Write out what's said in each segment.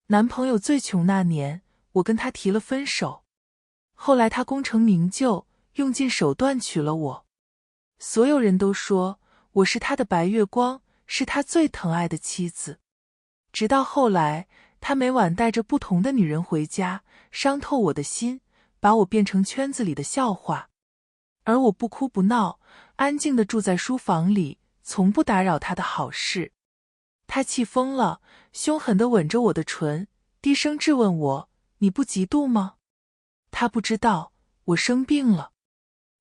男朋友最穷那年，我跟他提了分手。后来他功成名就，用尽手段娶了我。所有人都说我是他的白月光，是他最疼爱的妻子。直到后来，他每晚带着不同的女人回家，伤透我的心，把我变成圈子里的笑话。而我不哭不闹，安静地住在书房里，从不打扰他的好事。他气疯了，凶狠地吻着我的唇，低声质问我：你不嫉妒吗？他不知道，我生病了。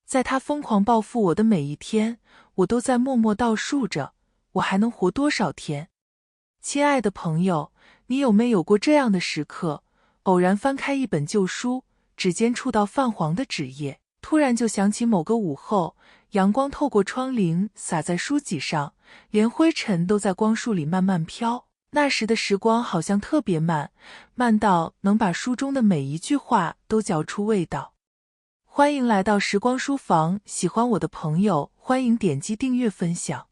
在他疯狂报复我的每一天，我都在默默倒数着，我还能活多少天？亲爱的朋友，你有没有过这样的时刻，偶然翻开一本旧书，指尖触到泛黄的纸页，突然就想起某个午后，阳光透过窗棂洒在书籍上，连灰尘都在光束里慢慢飘。那时的时光好像特别慢，慢到能把书中的每一句话都嚼出味道。欢迎来到时光书房，喜欢我的朋友欢迎点击订阅分享。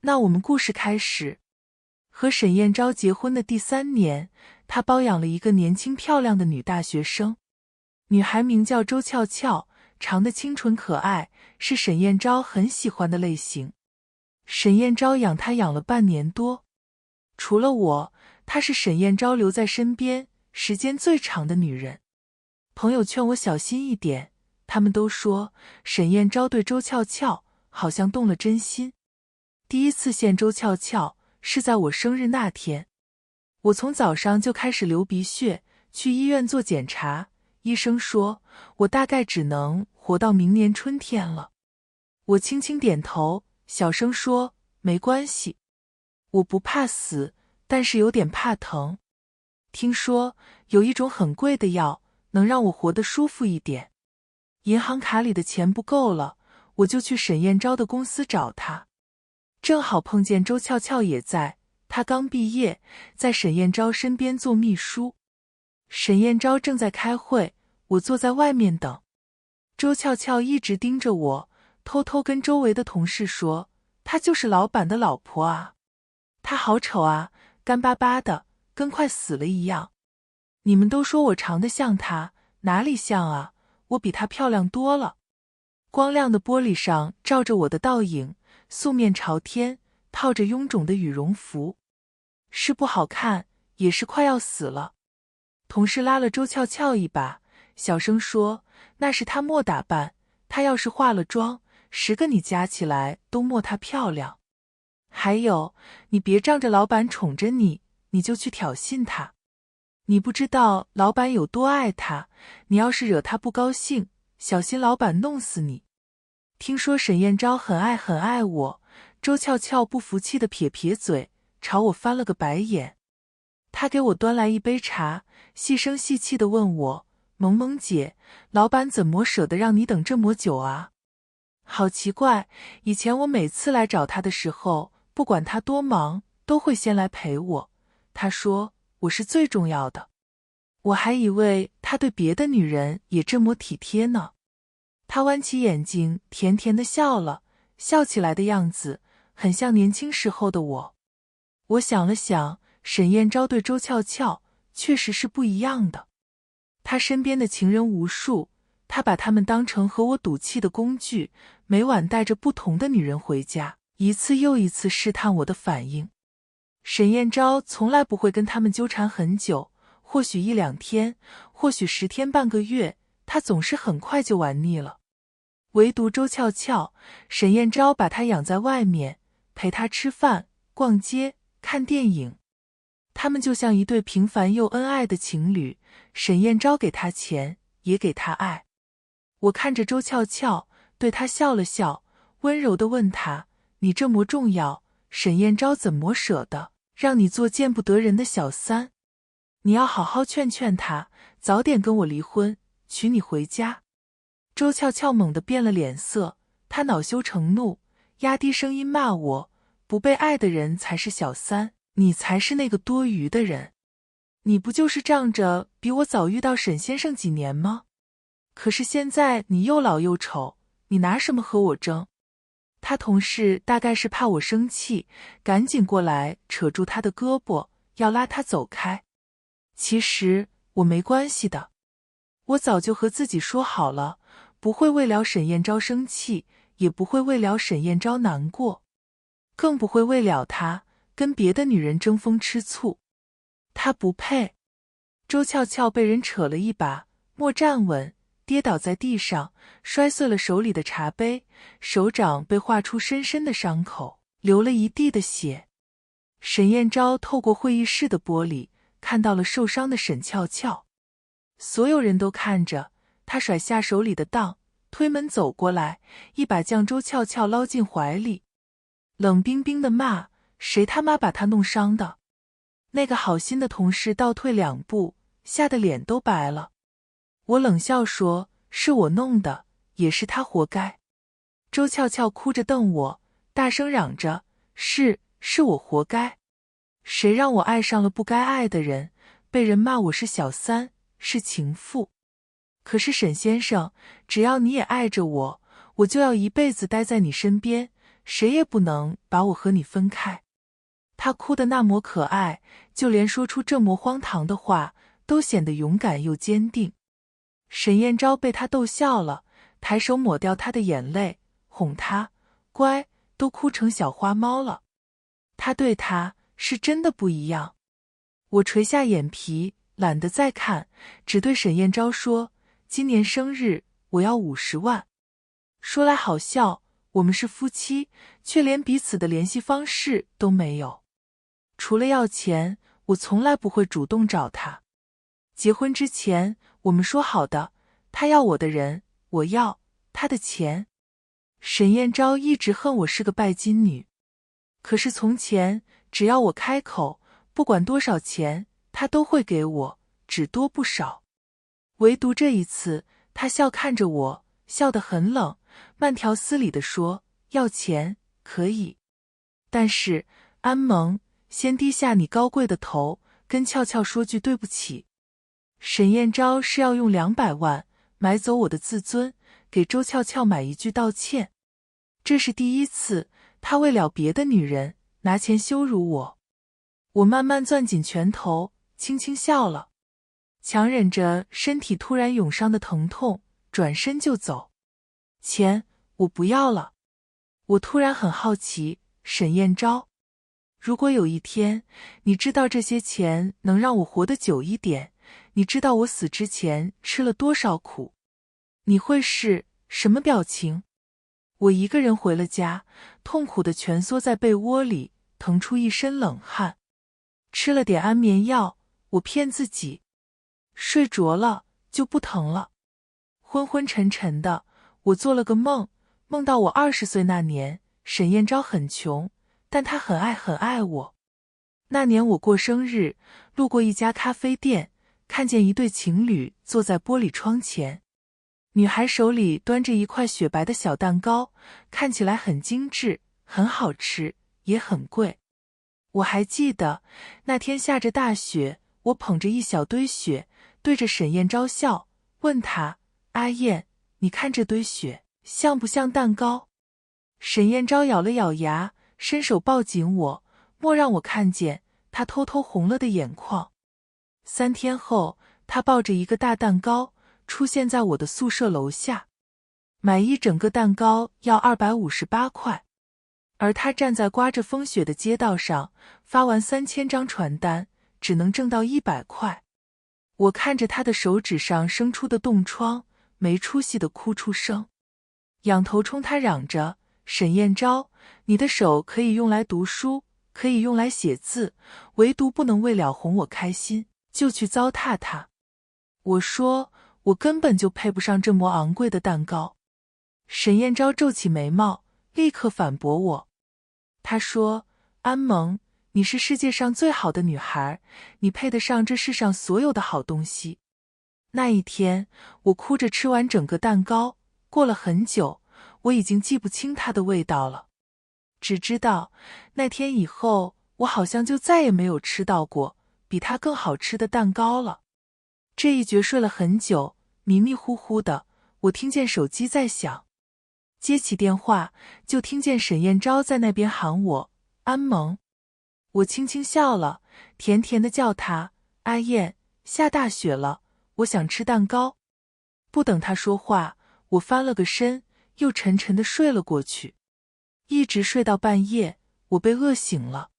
那我们故事开始。和沈燕昭结婚的第3年，他包养了一个年轻漂亮的女大学生。女孩名叫周俏俏，长得清纯可爱，是沈燕昭很喜欢的类型。沈燕昭养她养了半年多。除了我，她是沈燕昭留在身边时间最长的女人。朋友劝我小心一点，他们都说沈燕昭对周俏俏好像动了真心。第一次见周俏俏是在我生日那天。我从早上就开始流鼻血，去医院做检查，医生说我大概只能活到明年春天了。我轻轻点头，小声说没关系。我不怕死，但是有点怕疼。听说有一种很贵的药，能让我活得舒服一点。银行卡里的钱不够了，我就去沈燕昭的公司找他。正好碰见周俏俏也在，她刚毕业，在沈燕昭身边做秘书。沈燕昭正在开会，我坐在外面等。周俏俏一直盯着我，偷偷跟周围的同事说，她就是老板的老婆啊。她好丑啊，干巴巴的，跟快死了一样。你们都说我长得像她，哪里像啊？我比她漂亮多了。光亮的玻璃上照着我的倒影，素面朝天，套着臃肿的羽绒服。是不好看，也是快要死了。同事拉了周俏俏一把，小声说，那是她莫打扮，她要是化了妆，10个你加起来都莫她漂亮。还有，你别仗着老板宠着你，你就去挑衅他。你不知道老板有多爱他，你要是惹他不高兴，小心老板弄死你。听说沈燕昭很爱我，周俏俏不服气地撇撇嘴，朝我翻了个白眼。她给我端来一杯茶，细声细气地问我，萌萌姐，老板怎么舍得让你等这么久啊？好奇怪，以前我每次来找他的时候，不管他多忙，都会先来陪我。他说我是最重要的。我还以为他对别的女人也这么体贴呢。他弯起眼睛，甜甜地笑了，笑起来的样子很像年轻时候的我。我想了想，沈燕昭对周俏俏确实是不一样的。他身边的情人无数，他把他们当成和我赌气的工具，每晚带着不同的女人回家，一次又一次试探我的反应。沈燕昭从来不会跟他们纠缠很久，或许1、2天，或许10天半个月，他总是很快就玩腻了。唯独周俏俏，沈燕昭把她养在外面，陪她吃饭、逛街、看电影。他们就像一对平凡又恩爱的情侣，沈燕昭给她钱，也给她爱。我看着周俏俏，对她笑了笑，温柔地问她，你这么重要，沈燕昭怎么舍得让你做见不得人的小三？你要好好劝劝她，早点跟我离婚，娶你回家。周俏俏猛地变了脸色，她恼羞成怒，压低声音骂我，不被爱的人才是小三，你才是那个多余的人。你不就是仗着比我早遇到沈先生几年吗？可是现在你又老又丑，你拿什么和我争？他同事大概是怕我生气，赶紧过来扯住他的胳膊，要拉他走开。其实我没关系的，我早就和自己说好了，不会为了沈燕昭生气，也不会为了沈燕昭难过，更不会为了她跟别的女人争风吃醋。她不配。周俏俏被人扯了一把，没站稳，跌倒在地上，摔碎了手里的茶杯，手掌被划出深深的伤口，流了一地的血。沈燕昭透过会议室的玻璃看到了受伤的沈俏俏，所有人都看着，他甩下手里的当，推门走过来，一把将周俏俏捞进怀里，冷冰冰的骂：谁他妈把他弄伤的？那个好心的同事倒退2步，吓得脸都白了。我冷笑说：是我弄的，也是他活该。周俏俏哭着瞪我，大声嚷着：是我活该，谁让我爱上了不该爱的人，被人骂我是小三，是情妇。可是沈先生，只要你也爱着我，我就要一辈子待在你身边，谁也不能把我和你分开。他哭得那么可爱，就连说出这么荒唐的话都显得勇敢又坚定。沈燕昭被他逗笑了，抬手抹掉他的眼泪，哄他：乖，都哭成小花猫了。他对他是真的不一样。我垂下眼皮，懒得再看，只对沈燕昭说：今年生日我要50万。说来好笑，我们是夫妻，却连彼此的联系方式都没有。除了要钱，我从来不会主动找他。结婚之前，我们说好的，他要我的人，我要他的钱。沈燕昭一直恨我是个拜金女，可是从前只要我开口，不管多少钱，他都会给我，只多不少。唯独这一次，他笑看着我，笑得很冷，慢条斯理地说：要钱可以，但是安萌，先低下你高贵的头，跟俏俏说句对不起。沈燕昭是要用200万买走我的自尊，给周俏俏买一句道歉。这是第一次，他为了别的女人拿钱羞辱我。我慢慢攥紧拳头，轻轻笑了，强忍着身体突然涌上的疼痛，转身就走。钱我不要了。我突然很好奇，沈燕昭，如果有一天你知道这些钱能让我活得久一点，你知道我死之前吃了多少苦，你会是什么表情？我一个人回了家，痛苦地蜷缩在被窝里，腾出一身冷汗。吃了点安眠药，我骗自己睡着了就不疼了。昏昏沉沉的，我做了个梦，梦到我20岁那年，沈燕昭很穷，但她很爱我。那年我过生日，路过一家咖啡店，看见一对情侣坐在玻璃窗前，女孩手里端着一块雪白的小蛋糕，看起来很精致，很好吃，也很贵。我还记得那天下着大雪，我捧着一小堆雪，对着沈燕昭笑，问她：阿燕，你看这堆雪像不像蛋糕？沈燕昭咬了咬牙，伸手抱紧我，莫让我看见她偷偷红了的眼眶。3天后，她抱着一个大蛋糕出现在我的宿舍楼下，买一整个蛋糕要258块。而他站在刮着风雪的街道上，发完3000张传单，只能挣到100块。我看着他的手指上生出的冻疮，没出息的哭出声，仰头冲他嚷着：沈燕昭，你的手可以用来读书，可以用来写字，唯独不能为了哄我开心，就去糟蹋他。我说，我根本就配不上这么昂贵的蛋糕。沈燕昭皱起眉毛，立刻反驳我。他说：安萌，你是世界上最好的女孩，你配得上这世上所有的好东西。那一天，我哭着吃完整个蛋糕，过了很久，我已经记不清它的味道了，只知道那天以后，我好像就再也没有吃到过比它更好吃的蛋糕了。这一觉睡了很久，迷迷糊糊的，我听见手机在响，接起电话，就听见沈燕昭在那边喊我：安萌。我轻轻笑了，甜甜的叫她：阿燕，下大雪了，我想吃蛋糕。不等他说话，我翻了个身，又沉沉地睡了过去。一直睡到半夜，我被饿醒了。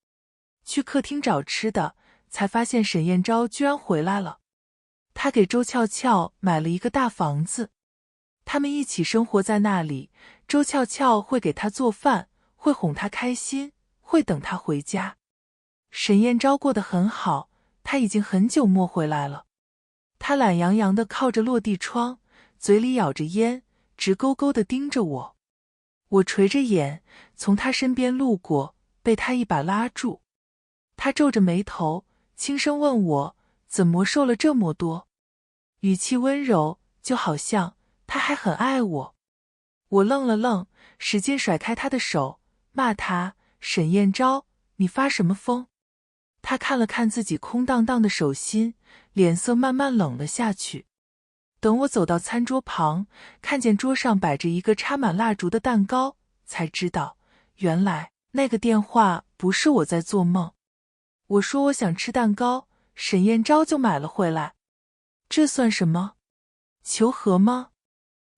去客厅找吃的，才发现沈燕昭居然回来了。他给周俏俏买了一个大房子，他们一起生活在那里。周俏俏会给他做饭，会哄他开心，会等他回家。沈燕昭过得很好，他已经很久没回来了。他懒洋洋地靠着落地窗，嘴里咬着烟，直勾勾地盯着我。我垂着眼从他身边路过，被他一把拉住。他皱着眉头，轻声问我怎么瘦了这么多，语气温柔，就好像他还很爱我。我愣了愣，使劲甩开他的手，骂他：沈燕昭，你发什么疯？他看了看自己空荡荡的手心，脸色慢慢冷了下去。等我走到餐桌旁，看见桌上摆着一个插满蜡烛的蛋糕，才知道原来那个电话不是我在做梦。我说我想吃蛋糕，沈燕昭就买了回来。这算什么？求和吗？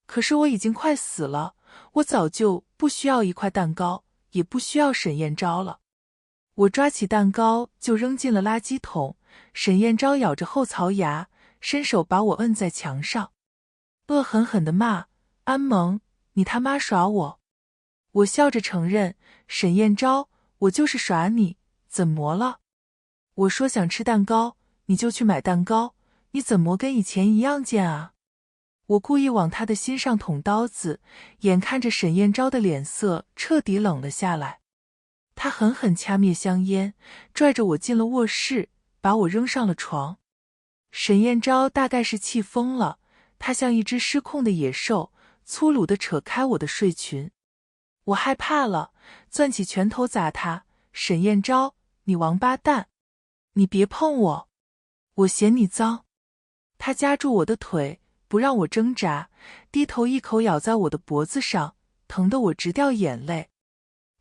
可是我已经快死了，我早就不需要一块蛋糕，也不需要沈燕昭了。我抓起蛋糕就扔进了垃圾桶，沈燕昭咬着后槽牙，伸手把我摁在墙上，恶狠狠地骂：安萌，你他妈耍我！我笑着承认：沈燕昭，我就是耍你，怎么了？我说想吃蛋糕，你就去买蛋糕，你怎么跟以前一样贱啊？我故意往他的心上捅刀子，眼看着沈燕昭的脸色彻底冷了下来。他狠狠掐灭香烟，拽着我进了卧室，把我扔上了床。沈燕昭大概是气疯了，他像一只失控的野兽，粗鲁地扯开我的睡裙。我害怕了，攥起拳头砸他：沈燕昭，你王八蛋，你别碰我，我嫌你脏。他夹住我的腿，不让我挣扎，低头一口咬在我的脖子上，疼得我直掉眼泪。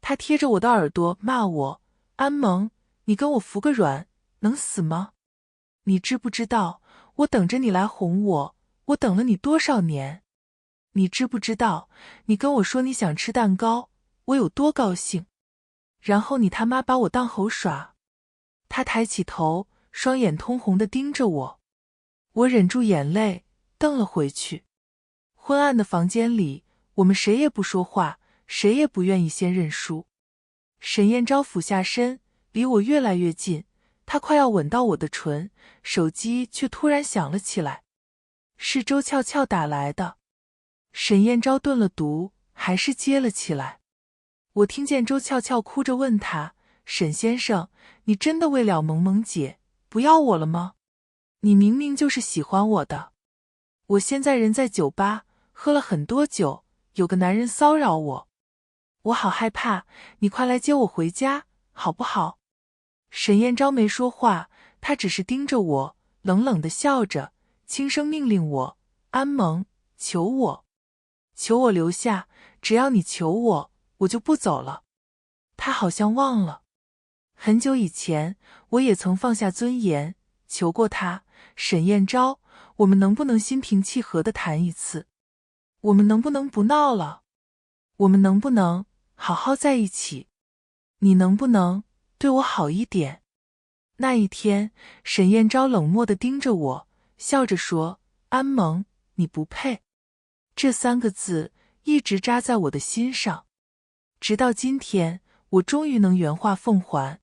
他贴着我的耳朵骂我：安萌，你跟我服个软，能死吗？你知不知道我等着你来哄我，我等了你多少年？你知不知道你跟我说你想吃蛋糕，我有多高兴？然后你他妈把我当猴耍。他抬起头，双眼通红地盯着我。我忍住眼泪，瞪了回去。昏暗的房间里，我们谁也不说话，谁也不愿意先认输。沈燕昭俯下身，离我越来越近，他快要吻到我的唇，手机却突然响了起来。是周俏俏打来的。沈燕昭顿了毒，还是接了起来。我听见周俏俏哭着问他：沈先生，你真的为了萌萌姐不要我了吗？你明明就是喜欢我的。我现在人在酒吧，喝了很多酒，有个男人骚扰我。我好害怕，你快来接我回家，好不好？沈燕昭没说话，他只是盯着我，冷冷地笑着，轻声命令我：安萌，求我，求我留下，只要你求我，我就不走了。他好像忘了，很久以前，我也曾放下尊严，求过他：沈燕昭，我们能不能心平气和地谈一次？我们能不能不闹了？我们能不能好好在一起？你能不能对我好一点？那一天，沈燕昭冷漠地盯着我，笑着说：安萌，你不配。这3个字一直扎在我的心上，直到今天，我终于能原话奉还。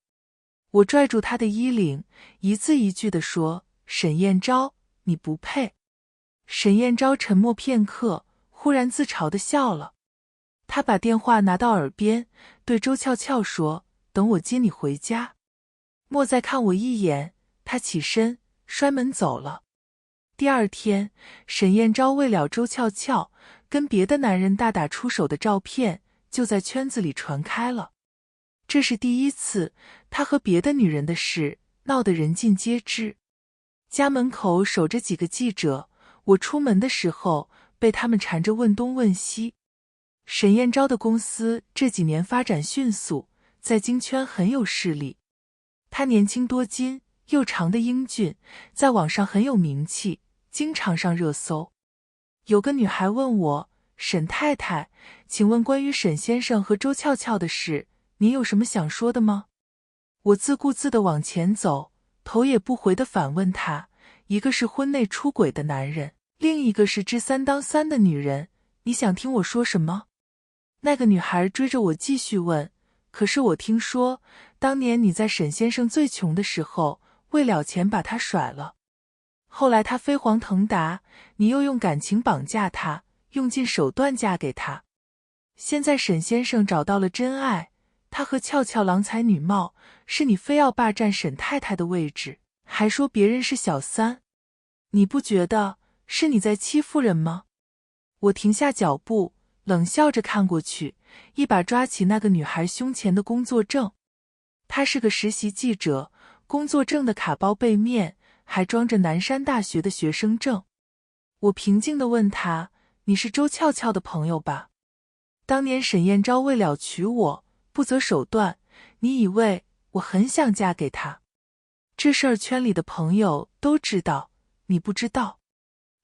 我拽住他的衣领，一字一句地说：沈燕昭，你不配。沈燕昭沉默片刻，忽然自嘲地笑了。他把电话拿到耳边，对周俏俏说：等我接你回家。莫再看我一眼。他起身摔门走了。第二天，沈燕昭为了周俏俏跟别的男人大打出手的照片就在圈子里传开了。这是第一次，他和别的女人的事闹得人尽皆知。家门口守着几个记者，我出门的时候被他们缠着问东问西。沈燕昭的公司这几年发展迅速，在京圈很有势力。他年轻多金，又长的英俊，在网上很有名气，经常上热搜。有个女孩问我，沈太太，请问关于沈先生和周俏俏的事，您有什么想说的吗？我自顾自地往前走，头也不回地反问她，一个是婚内出轨的男人，另一个是知三当三的女人，你想听我说什么？那个女孩追着我继续问，可是我听说，当年你在沈先生最穷的时候，为了钱把他甩了。后来他飞黄腾达，你又用感情绑架他，用尽手段嫁给他。现在沈先生找到了真爱，他和俏俏郎才女貌，是你非要霸占沈太太的位置，还说别人是小三。你不觉得是你在欺负人吗？我停下脚步，冷笑着看过去，一把抓起那个女孩胸前的工作证。她是个实习记者，工作证的卡包背面还装着南山大学的学生证。我平静地问她，你是周俏俏的朋友吧？当年沈燕昭为了娶我，不择手段，你以为我很想嫁给他？这事儿圈里的朋友都知道，你不知道？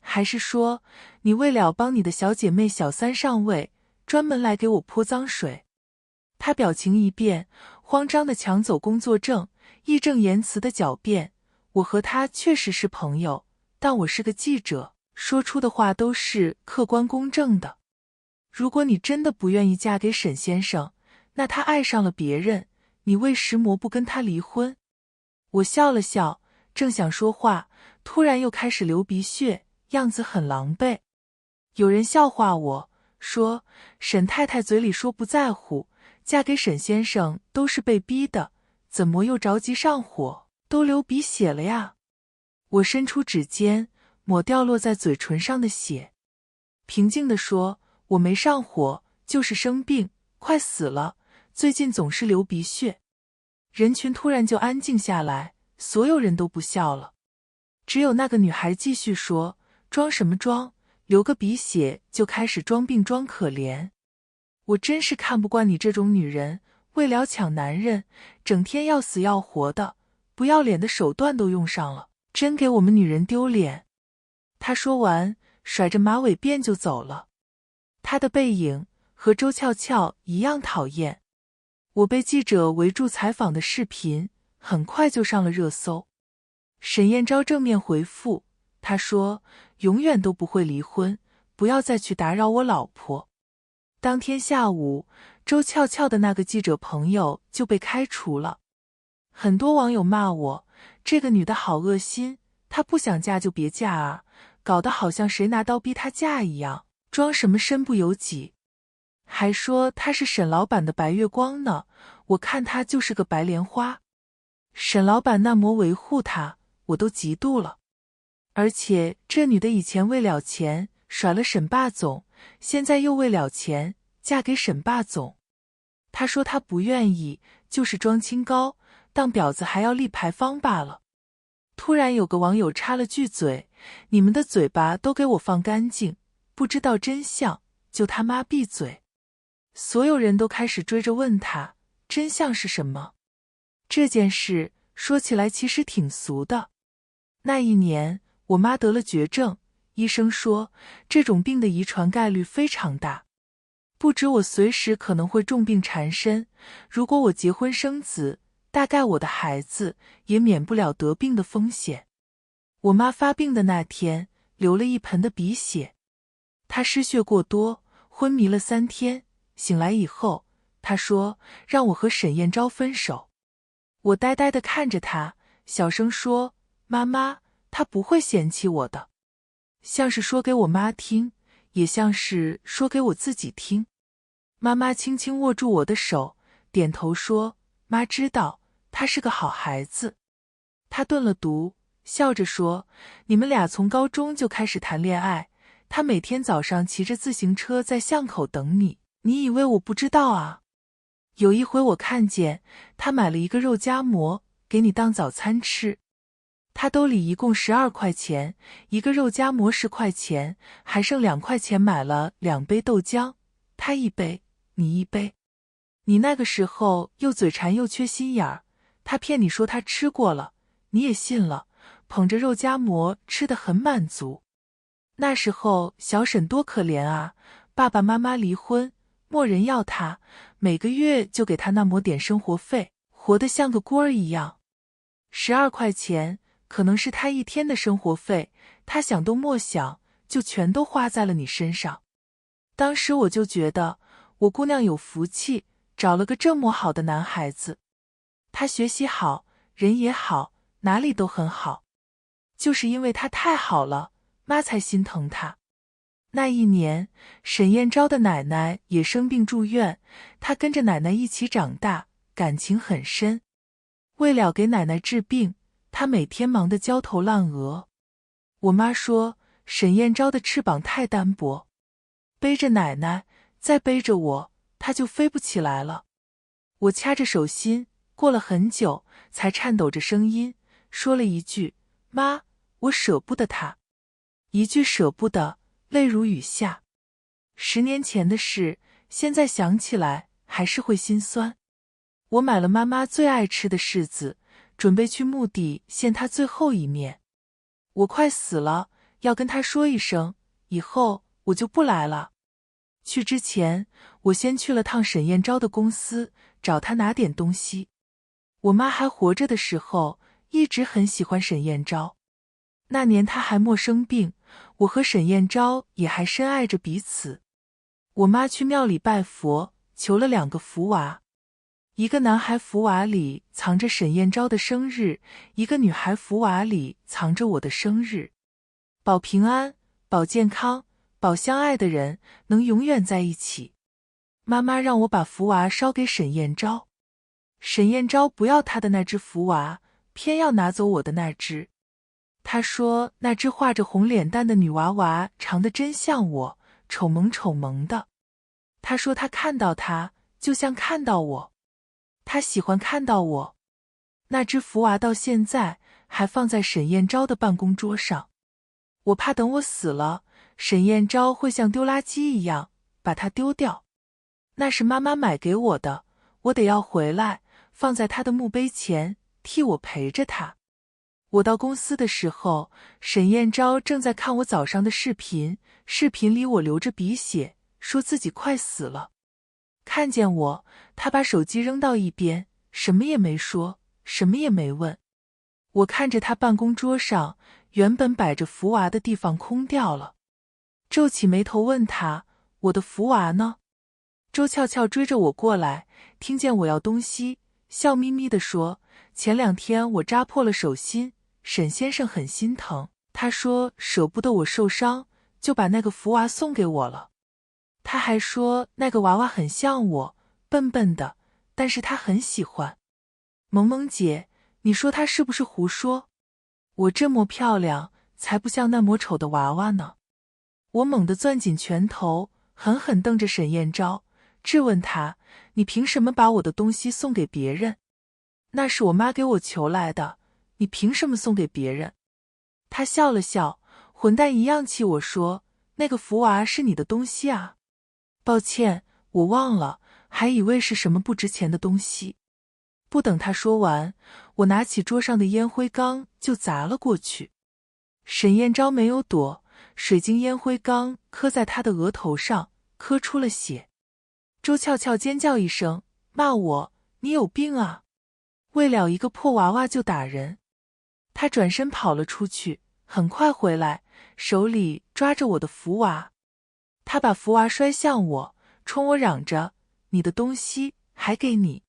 还是说，你为了帮你的小姐妹小三上位，专门来给我泼脏水？他表情一变，慌张地抢走工作证，义正言辞地狡辩，我和他确实是朋友，但我是个记者，说出的话都是客观公正的。如果你真的不愿意嫁给沈先生，那他爱上了别人，你为什么不跟他离婚？我笑了笑，正想说话，突然又开始流鼻血，样子很狼狈。有人笑话我，说沈太太嘴里说不在乎，嫁给沈先生都是被逼的，怎么又着急上火，都流鼻血了呀？我伸出指尖，抹掉落在嘴唇上的血，平静地说，我没上火，就是生病，快死了，最近总是流鼻血。人群突然就安静下来，所有人都不笑了。只有那个女孩继续说，装什么装，流个鼻血就开始装病装可怜。我真是看不惯你这种女人，为了抢男人，整天要死要活的，不要脸的手段都用上了，真给我们女人丢脸。她说完，甩着马尾辫就走了。她的背影和周俏俏一样讨厌。我被记者围住采访的视频很快就上了热搜。沈燕昭正面回复，他说永远都不会离婚，不要再去打扰我老婆。当天下午，周俏俏的那个记者朋友就被开除了。很多网友骂我，这个女的好恶心，她不想嫁就别嫁啊，搞得好像谁拿刀逼她嫁一样，装什么身不由己。还说她是沈老板的白月光呢，我看她就是个白莲花。沈老板那么维护她，我都嫉妒了。而且这女的以前为了钱甩了沈霸总，现在又为了钱嫁给沈霸总。她说她不愿意，就是装清高，当婊子还要立牌坊罢了。突然有个网友插了句嘴，你们的嘴巴都给我放干净，不知道真相就他妈闭嘴。所有人都开始追着问他，真相是什么？这件事说起来其实挺俗的。那一年，我妈得了绝症，医生说这种病的遗传概率非常大，不止我随时可能会重病缠身，如果我结婚生子，大概我的孩子也免不了得病的风险。我妈发病的那天，流了一盆的鼻血，她失血过多，昏迷了3天。醒来以后，他说让我和沈燕昭分手。我呆呆地看着他，小声说，妈妈，他不会嫌弃我的。像是说给我妈听，也像是说给我自己听。妈妈轻轻握住我的手，点头说，妈知道，他是个好孩子。他顿了读，笑着说，你们俩从高中就开始谈恋爱，他每天早上骑着自行车在巷口等你，你以为我不知道啊？有一回我看见他买了一个肉夹馍给你当早餐吃，他兜里一共12块钱，一个肉夹馍10块钱，还剩2块钱买了2杯豆浆，他一杯，你一杯。你那个时候又嘴馋又缺心眼儿，他骗你说他吃过了，你也信了，捧着肉夹馍吃得很满足。那时候小沈多可怜啊，爸爸妈妈离婚，没人要他，每个月就给他那么点生活费，活得像个孤儿一样。12块钱可能是他一天的生活费，他想都莫想，就全都花在了你身上。当时我就觉得我姑娘有福气，找了个这么好的男孩子。他学习好，人也好，哪里都很好。就是因为他太好了，妈才心疼他。那一年，沈燕昭的奶奶也生病住院，他跟着奶奶一起长大，感情很深。为了给奶奶治病，他每天忙得焦头烂额。我妈说，沈燕昭的翅膀太单薄，背着奶奶，再背着我，他就飞不起来了。我掐着手心，过了很久，才颤抖着声音说了一句：“妈，我舍不得他。”一句舍不得，泪如雨下。10年前的事，现在想起来还是会心酸。我买了妈妈最爱吃的柿子，准备去墓地见她最后一面。我快死了，要跟她说一声，以后我就不来了。去之前，我先去了趟沈燕昭的公司，找他拿点东西。我妈还活着的时候，一直很喜欢沈燕昭。那年她还没生病，我和沈燕昭也还深爱着彼此。我妈去庙里拜佛，求了2个福娃。一个男孩福娃里藏着沈燕昭的生日，一个女孩福娃里藏着我的生日。保平安，保健康，保相爱的人能永远在一起。妈妈让我把福娃烧给沈燕昭。沈燕昭不要她的那只福娃，偏要拿走我的那只。她说那只画着红脸蛋的女娃娃长得真像我，丑萌丑萌的。她说她看到她就像看到我，她喜欢看到我。那只福娃到现在还放在沈燕昭的办公桌上。我怕等我死了，沈燕昭会像丢垃圾一样把它丢掉。那是妈妈买给我的，我得要回来，放在她的墓碑前，替我陪着她。我到公司的时候，沈燕昭正在看我早上的视频，视频里我流着鼻血，说自己快死了。看见我，他把手机扔到一边，什么也没说，什么也没问。我看着他办公桌上原本摆着福娃的地方空掉了，皱起眉头问他：“我的福娃呢？”周俏俏追着我过来，听见我要东西，笑眯眯地说：“前2天我扎破了手心，沈先生很心疼，他说舍不得我受伤，就把那个福娃送给我了。他还说那个娃娃很像我，笨笨的，但是他很喜欢。萌萌姐，你说他是不是胡说？我这么漂亮，才不像那么丑的娃娃呢。”我猛地攥紧拳头，狠狠瞪着沈燕昭，质问他：“你凭什么把我的东西送给别人？那是我妈给我求来的，你凭什么送给别人？”他笑了笑，混蛋一样气我说：“那个福娃是你的东西啊。”抱歉，我忘了，还以为是什么不值钱的东西。不等他说完，我拿起桌上的烟灰缸就砸了过去。沈燕昭没有躲，水晶烟灰缸磕在他的额头上，磕出了血。周俏俏尖叫一声，骂我：“你有病啊！为了一个破娃娃就打人！”他转身跑了出去，很快回来，手里抓着我的福娃。他把福娃摔向我，冲我嚷着：“你的东西还给你，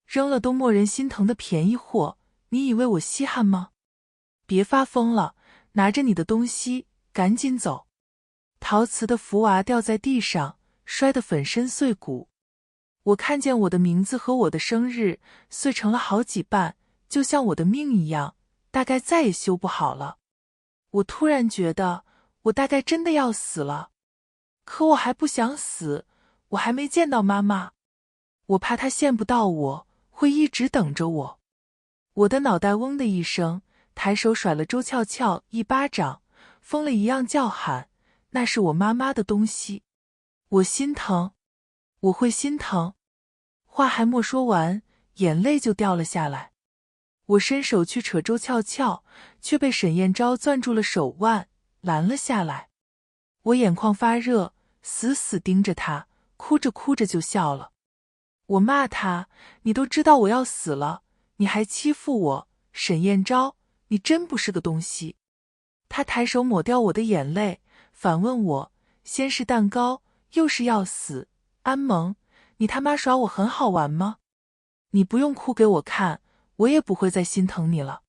扔了都没人心疼的便宜货，你以为我稀罕吗？别发疯了，拿着你的东西赶紧走！”陶瓷的福娃掉在地上，摔得粉身碎骨。我看见我的名字和我的生日碎成了好几瓣，就像我的命一样，大概再也修不好了。我突然觉得我大概真的要死了，可我还不想死，我还没见到妈妈，我怕她见不到我，会一直等着我。我的脑袋嗡的一声，抬手甩了周俏俏一巴掌，疯了一样叫喊：“那是我妈妈的东西，我心疼，我会心疼。”话还没说完，眼泪就掉了下来。我伸手去扯周翘翘，却被沈燕昭攥住了手腕，拦了下来。我眼眶发热，死死盯着他，哭着哭着就笑了。我骂他：你都知道我要死了，你还欺负我，沈燕昭，你真不是个东西。他抬手抹掉我的眼泪，反问我：先是蛋糕，又是要死，安萌，你他妈耍我很好玩吗？你不用哭给我看，我也不会再心疼你了。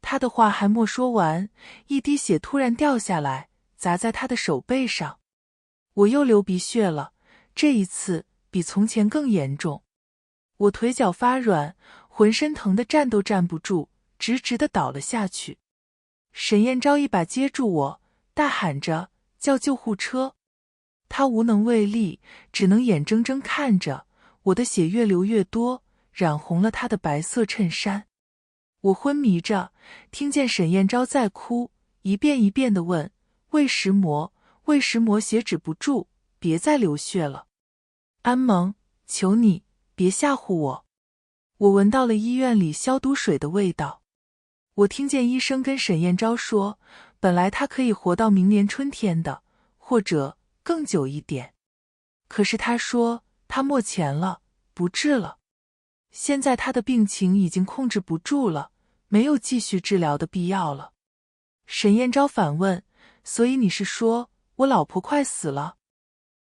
他的话还没说完，一滴血突然掉下来，砸在他的手背上。我又流鼻血了，这一次比从前更严重。我腿脚发软，浑身疼得站都站不住，直直地倒了下去。沈燕昭一把接住我，大喊着叫救护车。他无能为力，只能眼睁睁看着我的血越流越多，染红了他的白色衬衫。我昏迷着，听见沈燕昭在哭，一遍一遍地问：胃食膜，胃食膜血止不住，别再流血了。安萌，求你别吓唬我。我闻到了医院里消毒水的味道。我听见医生跟沈燕昭说，本来他可以活到明年春天的，或者更久一点。可是他说他没钱了，不治了。现在他的病情已经控制不住了，没有继续治疗的必要了。沈燕昭反问：所以你是说我老婆快死了？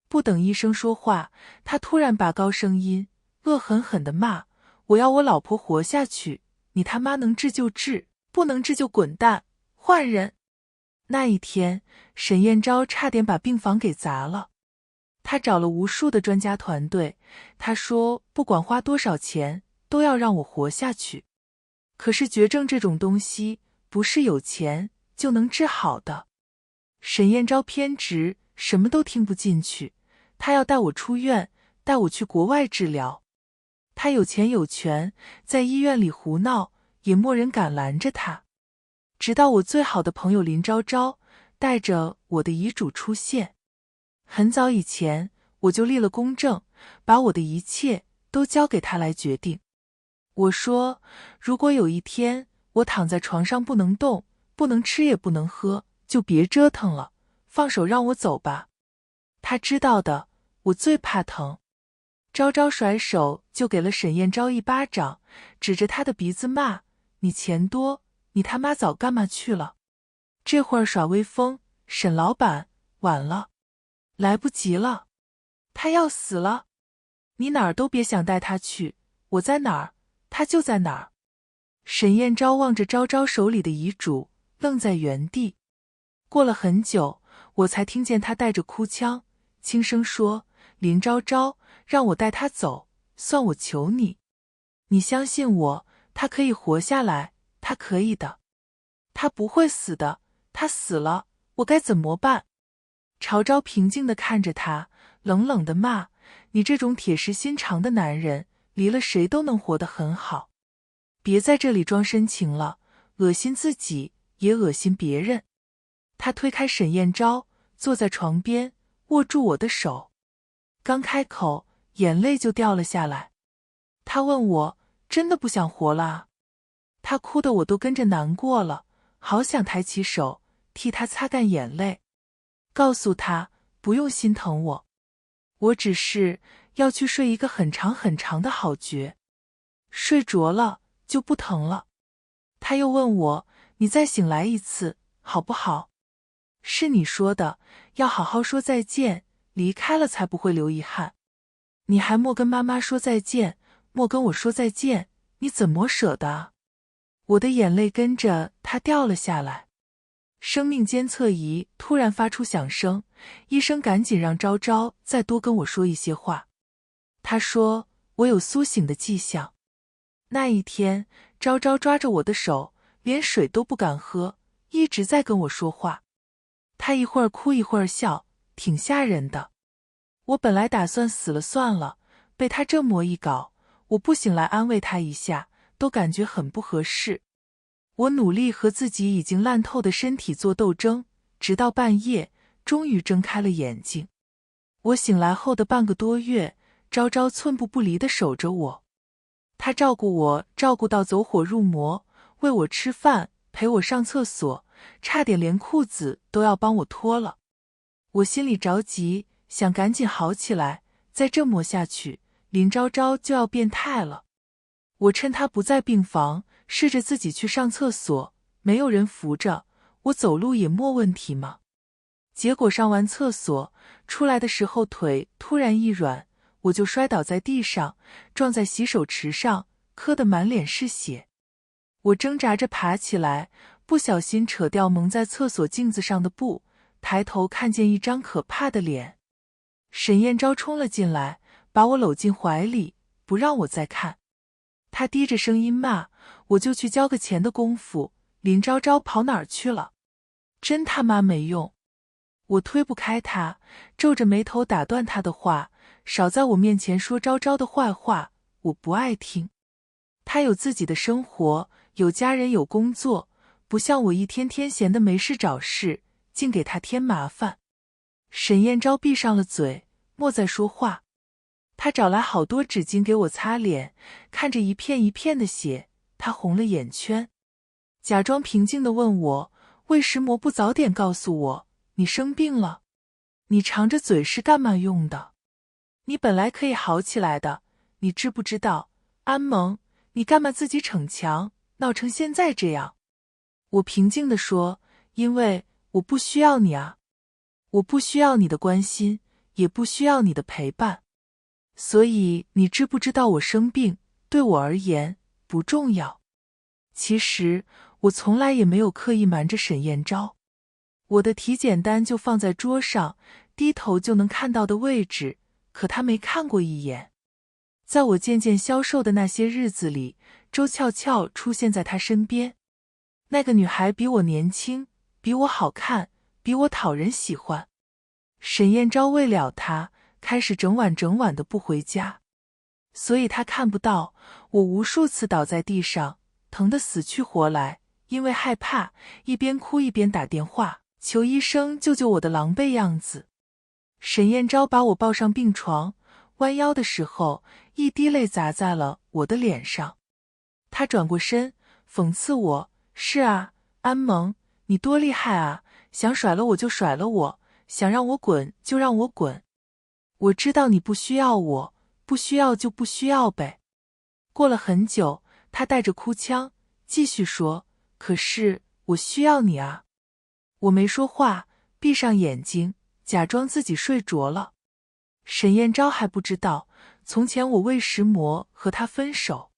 不等医生说话，他突然拔高声音，恶狠狠地骂：我要我老婆活下去，你他妈能治就治，不能治就滚蛋，换人。那一天，沈燕昭差点把病房给砸了。他找了无数的专家团队，他说不管花多少钱，都要让我活下去。可是绝症这种东西，不是有钱就能治好的。沈燕昭偏执，什么都听不进去，他要带我出院，带我去国外治疗。他有钱有权，在医院里胡闹，也没人敢拦着他。直到我最好的朋友林昭昭带着我的遗嘱出现。很早以前，我就立了公证，把我的一切都交给他来决定。我说，如果有一天我躺在床上不能动，不能吃也不能喝，就别折腾了，放手让我走吧。他知道的，我最怕疼。昭昭甩手就给了沈燕昭一巴掌，指着他的鼻子骂：你钱多，你他妈早干嘛去了？这会儿耍威风，沈老板，晚了，来不及了，他要死了，你哪儿都别想带他去，我在哪儿，他就在哪儿。沈燕昭望着昭昭手里的遗嘱，愣在原地。过了很久，我才听见他带着哭腔，轻声说：林昭昭，让我带他走，算我求你。你相信我，他可以活下来，他可以的。他不会死的，他死了，我该怎么办？朝昭平静地看着他，冷冷地骂：你这种铁石心肠的男人，离了谁都能活得很好。别在这里装深情了，恶心自己，也恶心别人。他推开沈燕昭，坐在床边，握住我的手。刚开口，眼泪就掉了下来。他问我，真的不想活了啊？他哭得我都跟着难过了，好想抬起手，替他擦干眼泪，告诉他不用心疼我，我只是要去睡一个很长很长的好觉，睡着了就不疼了。他又问我，你再醒来一次，好不好？是你说的，要好好说再见，离开了才不会留遗憾。你还没跟妈妈说再见，没跟我说再见，你怎么舍得啊？我的眼泪跟着他掉了下来。生命监测仪突然发出响声，医生赶紧让昭昭再多跟我说一些话。他说我有苏醒的迹象。那一天，昭昭抓着我的手，连水都不敢喝，一直在跟我说话。他一会儿哭一会儿笑，挺吓人的。我本来打算死了算了，被他这么一搞，我不醒来安慰他一下，都感觉很不合适。我努力和自己已经烂透的身体做斗争，直到半夜，终于睁开了眼睛。我醒来后的半个多月，昭昭寸步不离地守着我。他照顾我，照顾到走火入魔，喂我吃饭，陪我上厕所，差点连裤子都要帮我脱了。我心里着急，想赶紧好起来，再这么下去，林昭昭就要变态了。我趁他不在病房，试着自己去上厕所，没有人扶着，我走路也没问题嘛。结果上完厕所，出来的时候腿突然一软，我就摔倒在地上，撞在洗手池上，磕得满脸是血。我挣扎着爬起来，不小心扯掉蒙在厕所镜子上的布，抬头看见一张可怕的脸。沈燕昭冲了进来，把我搂进怀里，不让我再看。他低着声音骂，我就去交个钱的功夫，林昭昭跑哪儿去了？真他妈没用！我推不开他，皱着眉头打断他的话，少在我面前说昭昭的坏话，我不爱听。他有自己的生活，有家人，有工作，不像我一天天闲得没事找事，净给他添麻烦。沈燕昭闭上了嘴，莫再说话。他找来好多纸巾给我擦脸，看着一片一片的血，他红了眼圈，假装平静地问我，为什么不早点告诉我你生病了？你长着嘴是干嘛用的？你本来可以好起来的，你知不知道？安萌，你干嘛自己逞强，闹成现在这样？我平静地说，因为我不需要你啊，我不需要你的关心，也不需要你的陪伴。所以你知不知道我生病，对我而言不重要。其实我从来也没有刻意瞒着沈燕昭，我的体检单就放在桌上，低头就能看到的位置，可他没看过一眼。在我渐渐消瘦的那些日子里，周俏俏出现在他身边。那个女孩比我年轻，比我好看，比我讨人喜欢。沈燕昭为了她，开始整晚整晚的不回家，所以他看不到我无数次倒在地上，疼得死去活来，因为害怕，一边哭一边打电话求医生救救我的狼狈样子。沈燕昭把我抱上病床，弯腰的时候，一滴泪砸在了我的脸上。他转过身，讽刺我，是啊，安萌，你多厉害啊，想甩了我就甩了我，想让我滚就让我滚。我知道你不需要我，不需要就不需要呗。过了很久，他带着哭腔继续说，可是我需要你啊。我没说话，闭上眼睛，假装自己睡着了。沈燕昭还不知道，从前我为石魔和他分手。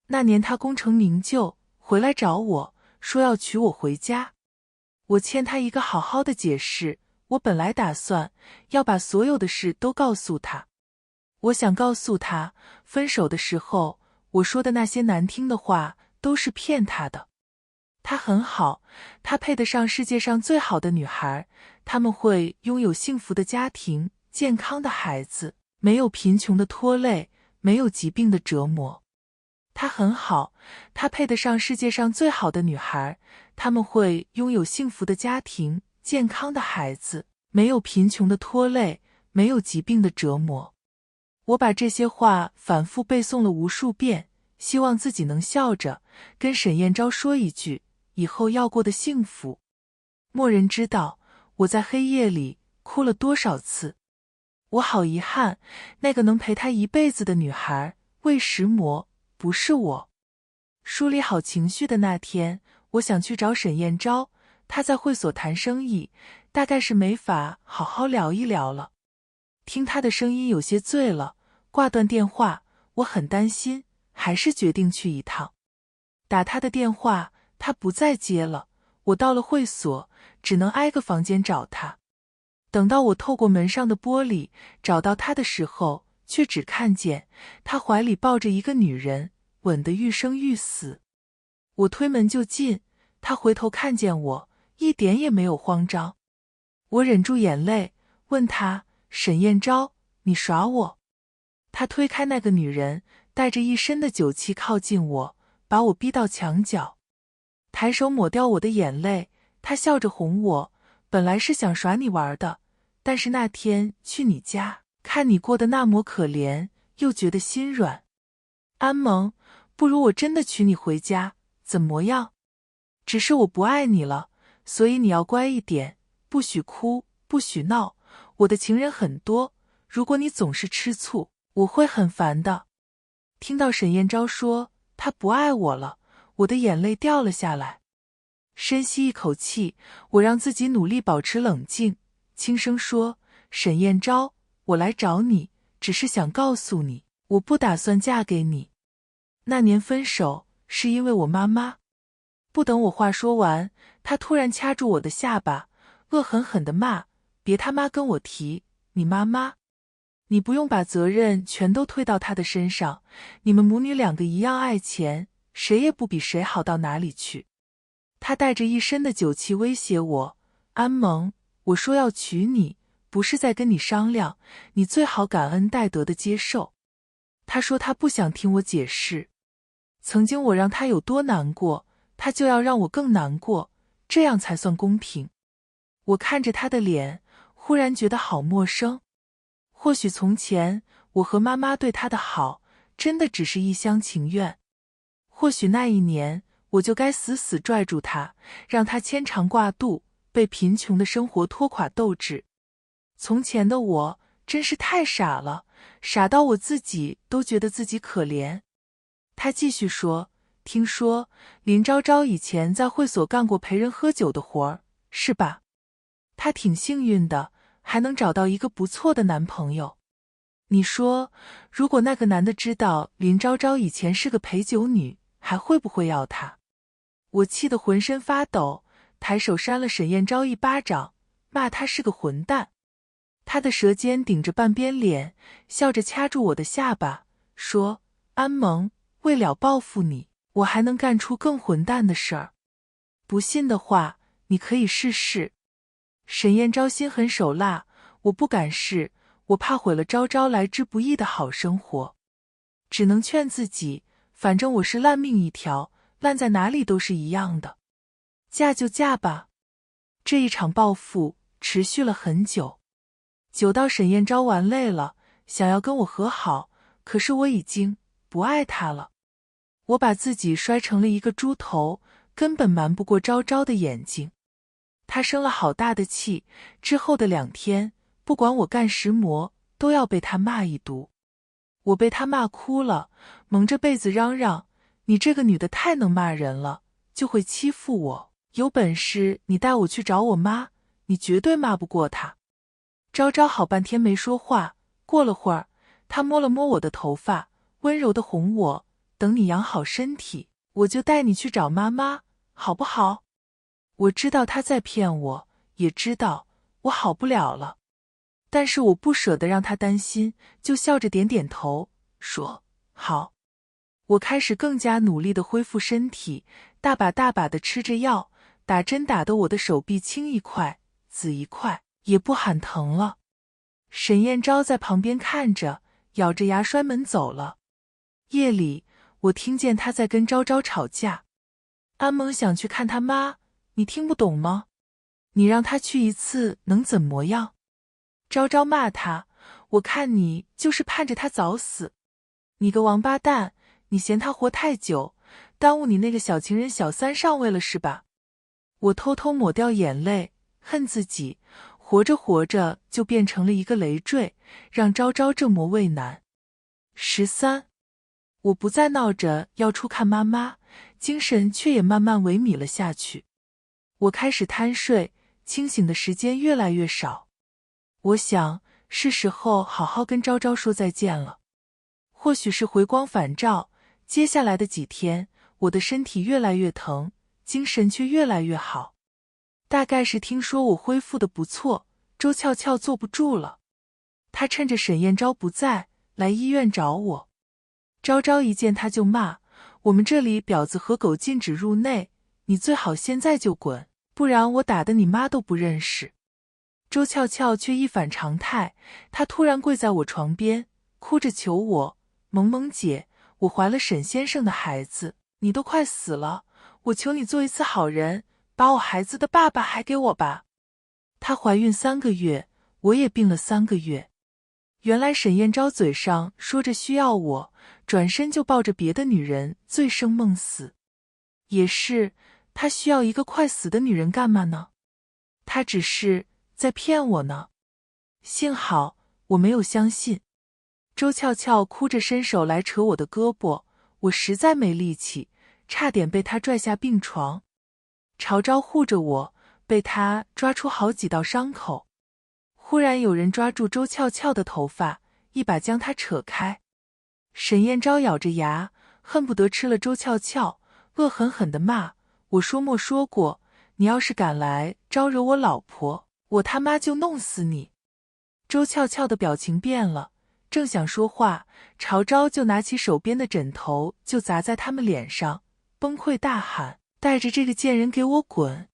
那年他功成名就，回来找我，说要娶我回家。我欠他一个好好的解释，我本来打算要把所有的事都告诉他。我想告诉他，分手的时候我说的那些难听的话都是骗他的。他很好，他配得上世界上最好的女孩，他们会拥有幸福的家庭，健康的孩子，没有贫穷的拖累，没有疾病的折磨。他很好，他配得上世界上最好的女孩，他们会拥有幸福的家庭，健康的孩子，没有贫穷的拖累，没有疾病的折磨。我把这些话反复背诵了无数遍，希望自己能笑着跟沈燕昭说一句，以后要过得幸福。没人知道我在黑夜里哭了多少次。我好遗憾，那个能陪他一辈子的女孩为石魔，不是我。梳理好情绪的那天，我想去找沈燕昭，她在会所谈生意，大概是没法好好聊一聊了。听她的声音有些醉了，挂断电话，我很担心，还是决定去一趟。打她的电话，她不再接了，我到了会所，只能挨个房间找她。等到我透过门上的玻璃找到她的时候，却只看见她怀里抱着一个女人，吻得欲生欲死。我推门就进，她回头看见我，一点也没有慌张。我忍住眼泪，问她，沈燕昭，你耍我？她推开那个女人，带着一身的酒气靠近我，把我逼到墙角，抬手抹掉我的眼泪。她笑着哄我，本来是想耍你玩的，但是那天去你家，看你过得那么可怜，又觉得心软。安萌，不如我真的娶你回家，怎么样？只是我不爱你了，所以你要乖一点，不许哭，不许闹。我的情人很多，如果你总是吃醋，我会很烦的。听到沈燕昭说他不爱我了，我的眼泪掉了下来。深吸一口气，我让自己努力保持冷静，轻声说：沈燕昭，我来找你，只是想告诉你，我不打算嫁给你。那年分手是因为我妈妈。不等我话说完，他突然掐住我的下巴，恶狠狠地骂：别他妈跟我提你妈妈！你不用把责任全都推到她的身上，你们母女两个一样爱钱，谁也不比谁好到哪里去。他带着一身的酒气威胁我：安萌，我说要娶你，不是在跟你商量，你最好感恩戴德的接受。他说他不想听我解释，曾经我让他有多难过，他就要让我更难过，这样才算公平。我看着他的脸，忽然觉得好陌生。或许从前我和妈妈对他的好，真的只是一厢情愿。或许那一年我就该死死拽住他，让他牵肠挂肚，被贫穷的生活拖垮斗志。从前的我真是太傻了，傻到我自己都觉得自己可怜。他继续说：听说林昭昭以前在会所干过陪人喝酒的活儿，是吧？她挺幸运的，还能找到一个不错的男朋友。你说，如果那个男的知道林昭昭以前是个陪酒女，还会不会要她？我气得浑身发抖，抬手扇了沈燕昭一巴掌，骂她是个混蛋。她的舌尖顶着半边脸，笑着掐住我的下巴，说：安萌，为了报复你，我还能干出更混蛋的事儿。不信的话，你可以试试。沈燕昭心狠手辣，我不敢试，我怕毁了昭昭来之不易的好生活。只能劝自己，反正我是烂命一条，烂在哪里都是一样的。嫁就嫁吧。这一场报复持续了很久，久到沈燕昭玩累了，想要跟我和好，可是我已经不爱他了。我把自己摔成了一个猪头，根本瞒不过昭昭的眼睛。他生了好大的气，之后的2天，不管我干什么，都要被他骂一毒。我被他骂哭了，蒙着被子嚷嚷：你这个女的太能骂人了，就会欺负我，有本事你带我去找我妈，你绝对骂不过她。昭昭好半天没说话，过了会儿，她摸了摸我的头发，温柔地哄我：等你养好身体，我就带你去找妈妈，好不好？我知道他在骗我，也知道我好不了了，但是我不舍得让他担心，就笑着点点头，说好。我开始更加努力地恢复身体，大把大把地吃着药，打针打得我的手臂青一块紫一块，也不喊疼了。沈燕昭在旁边看着，咬着牙摔门走了。夜里，我听见他在跟昭昭吵架。安萌想去看他妈，你听不懂吗？你让他去一次能怎么样？昭昭骂他：我看你就是盼着他早死。你个王八蛋，你嫌他活太久，耽误你那个小情人小三上位了是吧？我偷偷抹掉眼泪，恨自己活着活着就变成了一个累赘，让昭昭这么为难。13，我不再闹着要出看妈妈，精神却也慢慢萎靡了下去。我开始贪睡，清醒的时间越来越少。我想，是时候好好跟昭昭说再见了。或许是回光返照，接下来的几天，我的身体越来越疼，精神却越来越好。大概是听说我恢复的不错，周俏俏坐不住了。她趁着沈燕昭不在，来医院找我。昭昭一见她就骂：我们这里婊子和狗禁止入内，你最好现在就滚，不然我打的你妈都不认识。周俏俏却一反常态，她突然跪在我床边，哭着求我：萌萌姐，我怀了沈先生的孩子，你都快死了，我求你做一次好人，把我孩子的爸爸还给我吧。她怀孕3个月，我也病了3个月。原来沈燕昭嘴上说着需要我，转身就抱着别的女人醉生梦死。也是，他需要一个快死的女人干嘛呢？他只是在骗我呢。幸好我没有相信。周俏俏哭着伸手来扯我的胳膊，我实在没力气，差点被他拽下病床。朝昭护着我，被他抓出好几道伤口。忽然有人抓住周俏俏的头发，一把将她扯开。沈燕昭咬着牙，恨不得吃了周俏俏，恶狠狠地骂我说没说过，你要是敢来招惹我老婆，我他妈就弄死你。周俏俏的表情变了，正想说话，朝昭就拿起手边的枕头就砸在他们脸上，崩溃大喊，带着这个贱人给我滚。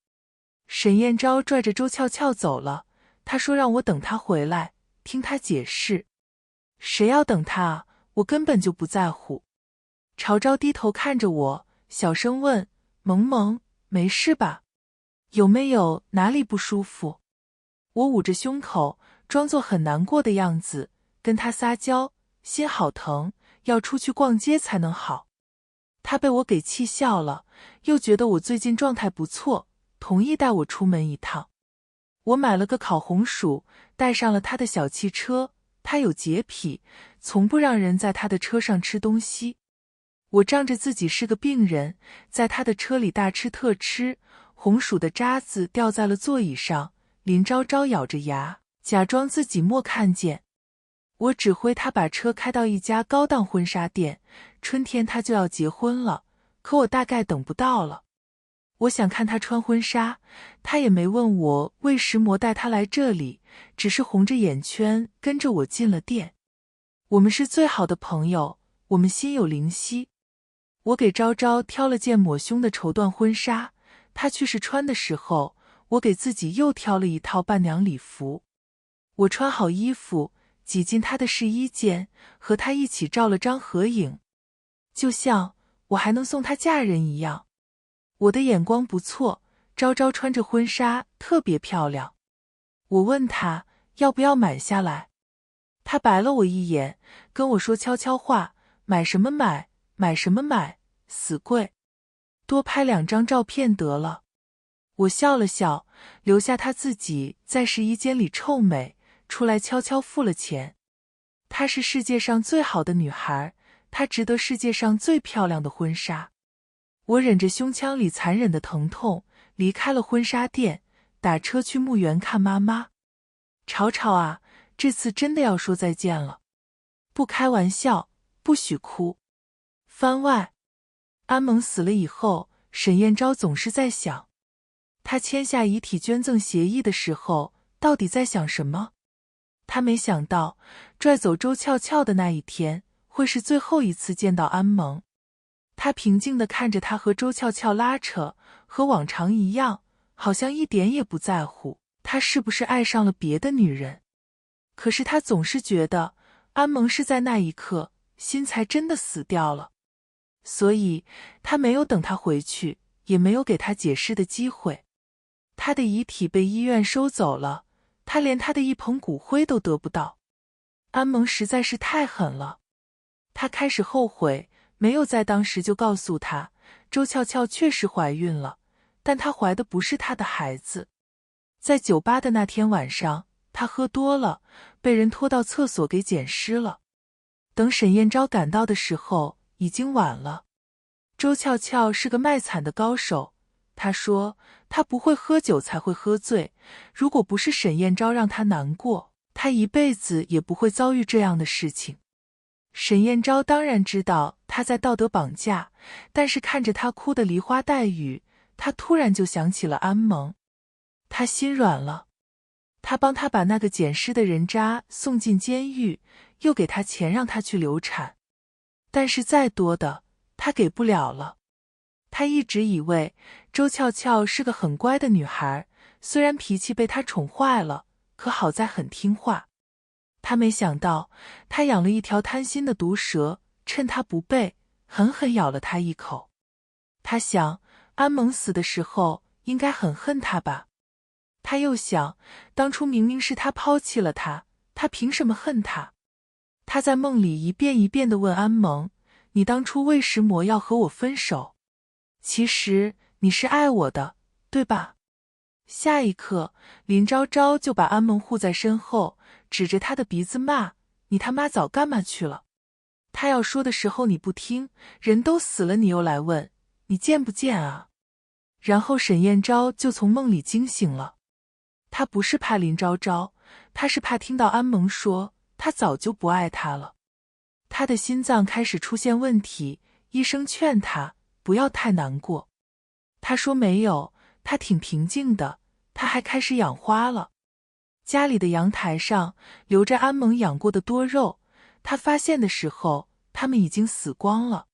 沈燕昭拽着周俏俏走了，他说让我等他回来，听他解释。谁要等他啊？我根本就不在乎。朝昭低头看着我，小声问，萌萌，没事吧？有没有哪里不舒服？我捂着胸口，装作很难过的样子，跟他撒娇，心好疼，要出去逛街才能好。他被我给气笑了，又觉得我最近状态不错，同意带我出门一趟。我买了个烤红薯，带上了他的小汽车，他有洁癖，从不让人在他的车上吃东西。我仗着自己是个病人，在他的车里大吃特吃，红薯的渣子掉在了座椅上，林昭昭咬着牙，假装自己没看见。我指挥他把车开到一家高档婚纱店，春天他就要结婚了，可我大概等不到了。我想看他穿婚纱，他也没问我为什么带他来这里，只是红着眼圈跟着我进了店。我们是最好的朋友，我们心有灵犀。我给昭昭挑了件抹胸的绸缎婚纱，她去试穿的时候，我给自己又挑了一套伴娘礼服。我穿好衣服，挤进她的试衣间，和她一起照了张合影，就像我还能送她嫁人一样。我的眼光不错，昭昭穿着婚纱特别漂亮。我问她要不要买下来，她白了我一眼，跟我说悄悄话，买什么买，买什么买，死贵，多拍2张照片得了。我笑了笑，留下她自己在试衣间里臭美，出来悄悄付了钱。她是世界上最好的女孩，她值得世界上最漂亮的婚纱。我忍着胸腔里残忍的疼痛，离开了婚纱店，打车去墓园看妈妈。吵吵啊，这次真的要说再见了。不开玩笑，不许哭。番外，安萌死了以后，沈燕昭总是在想，他签下遗体捐赠协议的时候，到底在想什么？他没想到，拽走周俏俏的那一天，会是最后一次见到安萌。他平静地看着他和周俏俏拉扯，和往常一样，好像一点也不在乎他是不是爱上了别的女人。可是他总是觉得，安萌是在那一刻，心才真的死掉了。所以，他没有等他回去，也没有给他解释的机会。他的遗体被医院收走了，他连他的一捧骨灰都得不到。安萌实在是太狠了。他开始后悔，没有在当时就告诉他，周俏俏确实怀孕了，但她怀的不是他的孩子。在酒吧的那天晚上，他喝多了，被人拖到厕所给捡尸了。等沈燕昭赶到的时候，已经晚了。周俏俏是个卖惨的高手，她说她不会喝酒才会喝醉，如果不是沈燕昭让她难过，她一辈子也不会遭遇这样的事情。沈燕昭当然知道他在道德绑架，但是看着他哭得梨花带雨，他突然就想起了安萌。他心软了，他帮他把那个捡尸的人渣送进监狱，又给他钱让他去流产，但是再多的他给不了了。他一直以为周俏俏是个很乖的女孩，虽然脾气被他宠坏了，可好在很听话。他没想到，他养了一条贪心的毒蛇，趁他不备，狠狠咬了他一口。他想，安萌死的时候应该很恨他吧。他又想，当初明明是他抛弃了他，他凭什么恨他？他在梦里一遍一遍地问安萌，你当初为什么要和我分手？其实你是爱我的，对吧？下一刻，林昭昭就把安萌护在身后，指着他的鼻子骂：你他妈早干嘛去了？他要说的时候你不听，人都死了你又来问，你贱不贱啊？然后沈燕昭就从梦里惊醒了。他不是怕林昭昭，他是怕听到安萌说他早就不爱他了。他的心脏开始出现问题，医生劝他不要太难过。他说没有，他挺平静的，他还开始养花了。家里的阳台上留着安萌养过的多肉，他发现的时候它们已经死光了。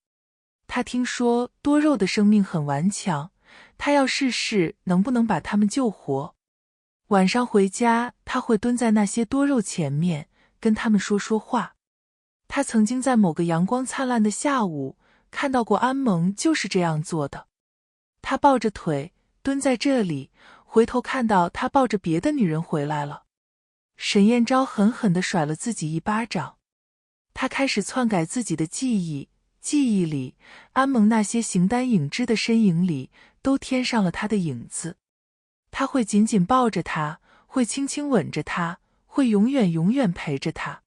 他听说多肉的生命很顽强，他要试试能不能把它们救活。晚上回家，他会蹲在那些多肉前面跟他们说说话。他曾经在某个阳光灿烂的下午看到过安萌就是这样做的。他抱着腿蹲在这里，回头看到他抱着别的女人回来了。沈燕昭狠狠地甩了自己一巴掌。他开始篡改自己的记忆，记忆里安萌那些形单影只的身影里都添上了他的影子。他会紧紧抱着他，会轻轻吻着他，会永远永远陪着他。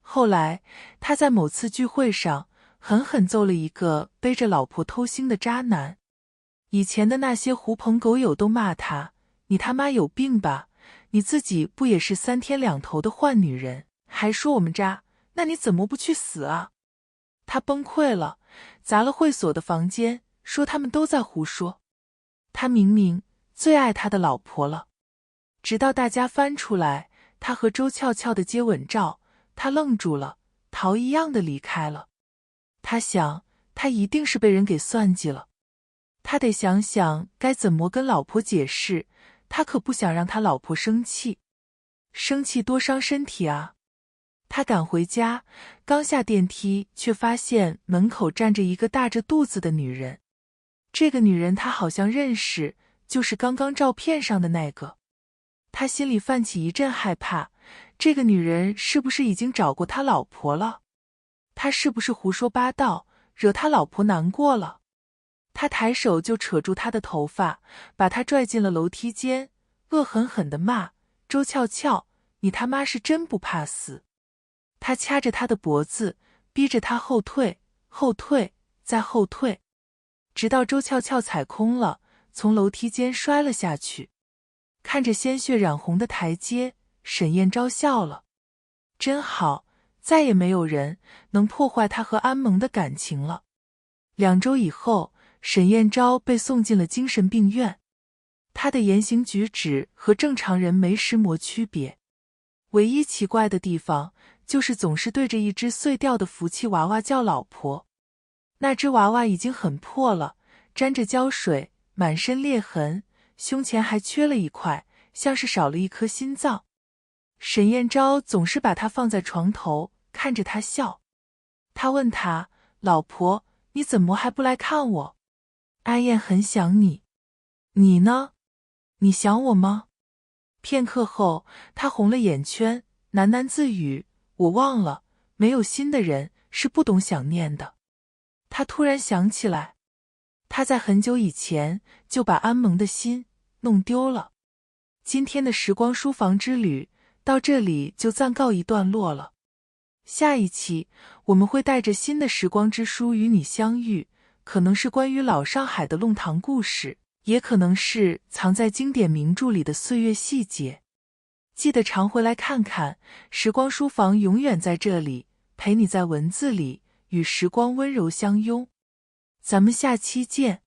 后来他在某次聚会上狠狠揍了一个背着老婆偷腥的渣男。以前的那些狐朋狗友都骂他，你他妈有病吧，你自己不也是三天两头的换女人，还说我们渣，那你怎么不去死啊？他崩溃了，砸了会所的房间，说他们都在胡说。他明明最爱他的老婆了。直到大家翻出来他和周俏俏的接吻照，他愣住了，逃一样的离开了。他想，他一定是被人给算计了。他得想想该怎么跟老婆解释，他可不想让他老婆生气。生气多伤身体啊。他赶回家，刚下电梯，却发现门口站着一个大着肚子的女人。这个女人他好像认识，就是刚刚照片上的那个。他心里泛起一阵害怕，这个女人是不是已经找过他老婆了？他是不是胡说八道，惹他老婆难过了？他抬手就扯住她的头发，把她拽进了楼梯间，恶狠狠地骂：周俏俏，你他妈是真不怕死！他掐着她的脖子，逼着她后退，后退，再后退，直到周俏俏踩空了，从楼梯间摔了下去。看着鲜血染红的台阶，沈燕昭笑了。真好，再也没有人能破坏他和安萌的感情了。2周以后，沈燕昭被送进了精神病院。他的言行举止和正常人没什么区别，唯一奇怪的地方就是总是对着一只碎掉的福气娃娃叫老婆。那只娃娃已经很破了，沾着胶水，满身裂痕，胸前还缺了一块，像是少了一颗心脏。沈燕昭总是把他放在床头，看着他笑。他问他，老婆，你怎么还不来看我？安燕很想你。你呢？你想我吗？片刻后，他红了眼圈，喃喃自语，我忘了，没有心的人是不懂想念的。他突然想起来，他在很久以前就把安萌的心弄丢了。今天的时光书房之旅到这里就暂告一段落了。下一期我们会带着新的时光之书与你相遇，可能是关于老上海的弄堂故事，也可能是藏在经典名著里的岁月细节。记得常回来看看，时光书房永远在这里，陪你在文字里与时光温柔相拥。咱们下期见。